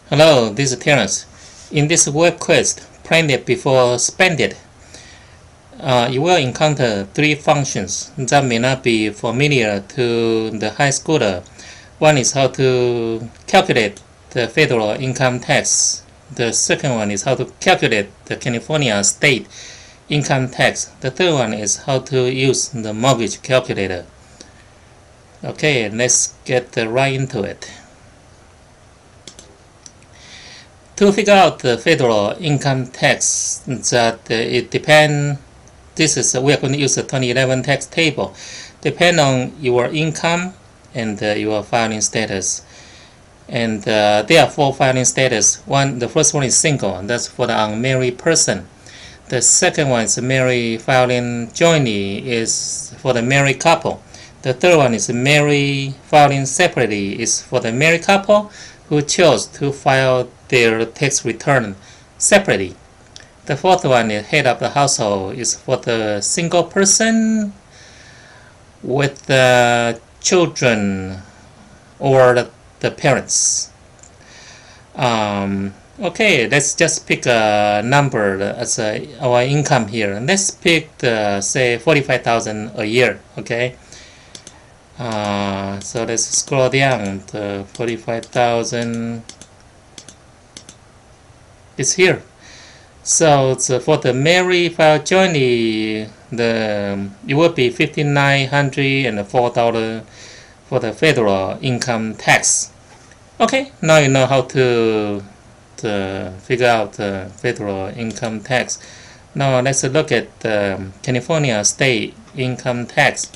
Hello, this is Terence. In this Webquest, Plan It Before Spend It, you will encounter three functions that may not be familiar to the high schooler. One is how to calculate the federal income tax. The second one is how to calculate the California state income tax. The third one is how to use the mortgage calculator. Okay, let's get right into it. To figure out the federal income tax, it depends. We are going to use the 2011 tax table. Depend on your income and your filing status. And there are four filing status. The first one is single, and that's for the unmarried person. The second one is married filing jointly, is for the married couple. The third one is married filing separately, is for the married couple who chose to file their tax return separately. The fourth one is head of the household, is for the single person with the children or the parents. Okay, let's just pick a number as our income here. Let's pick say $45,000 a year. Okay. So let's scroll down. The 45,000 is here. So for the married file jointly, it will be $5,904 for the federal income tax. Okay, now you know how to figure out the federal income tax. Now let's look at the California state income tax.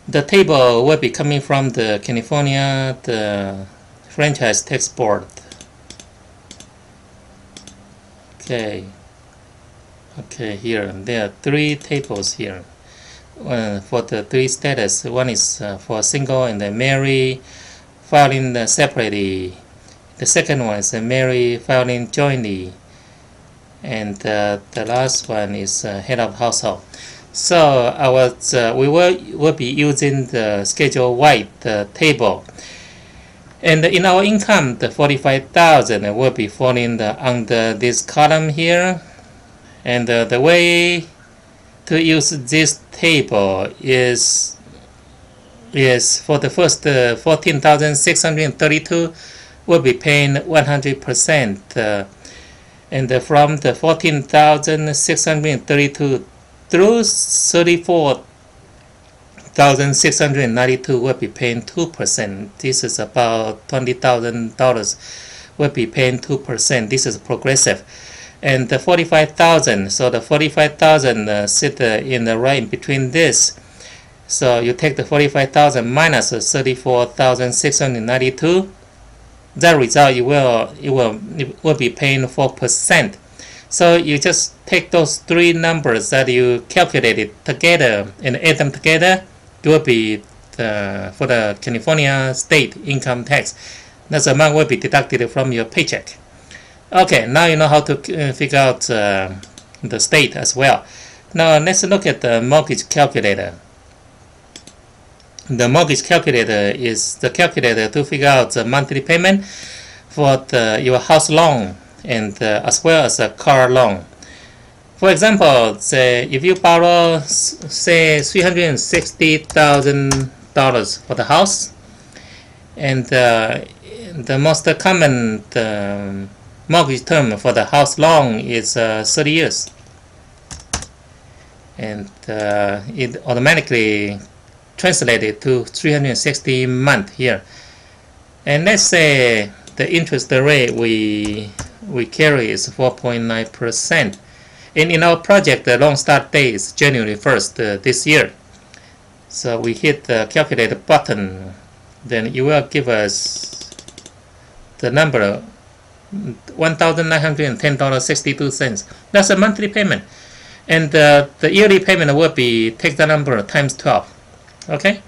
The table will be coming from the California Franchise Tax Board. Okay, here there are three tables here for the three status. One is for single and the married filing separately. The second one is married filing jointly, and the last one is head of household. So we will be using the Schedule Y table. And in our income, the 45,000 will be falling under this column here. And the way to use this table is for the first 14,632 will be paying 100%. And from the 14,632 through 34,692 will be paying 2%. This is about $20,000 will be paying 2%. This is progressive. And the 45,000, so the 45,000 sit in the right in between this. So you take the 45,000 minus 34,692. That result it will be paying 4%. So you just take those three numbers that you calculated together and add them together. It will be for the California state income tax. That amount will be deducted from your paycheck. Okay, now you know how to figure out the state as well. Now let's look at the mortgage calculator. The mortgage calculator is the calculator to figure out the monthly payment for your house loan and as well as a car loan. For example, say if you borrow say $360,000 for the house, and the most common mortgage term for the house loan is 30 years, and it automatically translated to 360 months here. And let's say the interest rate we carry is 4.9%. And in our project, the loan start date is January 1st this year. So we hit the calculator button, then it will give us the number $1,910.62. That's a monthly payment. And the yearly payment will be, take the number times 12. Okay?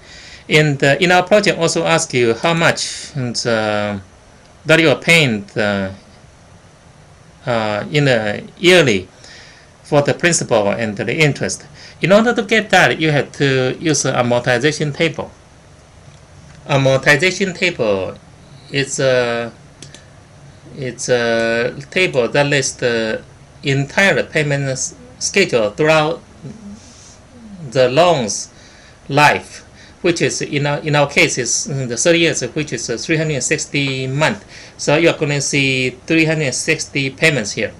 And in our project also ask you how much that you are paying in a yearly for the principal and the interest. In order to get that, you have to use an amortization table. Amortization table is It's a table that lists the entire payment schedule throughout the loan's life, which is in our case is the 30 years, which is 360 months. So you are going to see 360 payments here.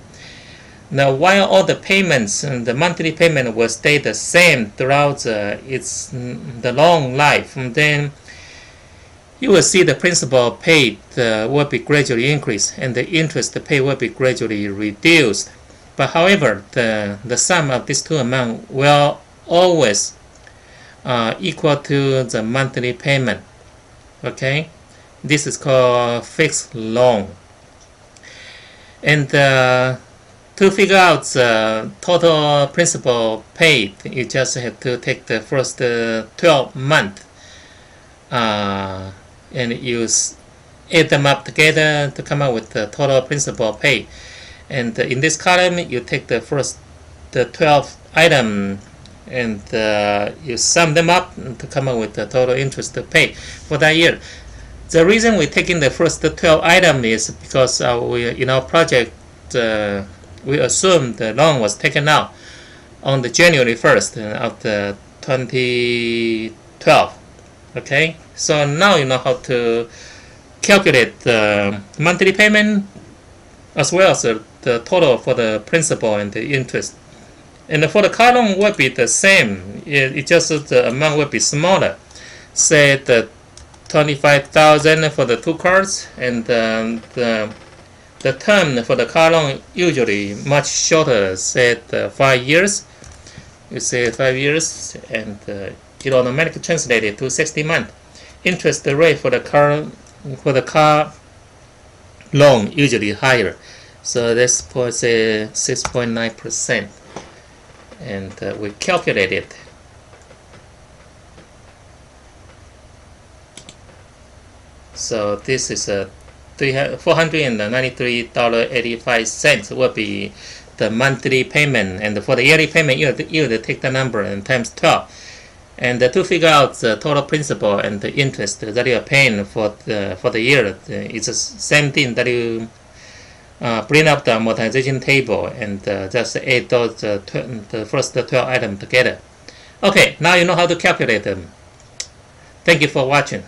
Now, while all the payments and the monthly payment will stay the same throughout the long life, and then you will see the principal paid will be gradually increased and the interest paid will be gradually reduced. But however, the sum of these two amounts will always equal to the monthly payment. Okay, this is called fixed loan. And to figure out the total principal paid, you just have to take the first 12 months and you add them up together to come out with the total principal paid. And in this column, you take the 12 items and you sum them up to come up with the total interest paid for that year. The reason we're taking the first 12 items is because in our project we assume the loan was taken out on the January 1st of the 2012. Okay, so now you know how to calculate the monthly payment as well as the total for the principal and the interest. And for the car loan will be the same. It just the amount will be smaller. Say the 25,000 for the 2 cars, and the term for the car loan usually much shorter, say 5 years. You say 5 years, and it automatically translated to 60 months. Interest rate for the car loan usually higher, so let's say 6.9%, and we calculate it. So this is a $493.85 will be the monthly payment, and for the yearly payment you have to take the number and times 12. And to figure out the total principal and the interest that you are paying for the year, it's the same thing that you bring up the amortization table and just add those the first 12 items together. Okay, now you know how to calculate them. Thank you for watching.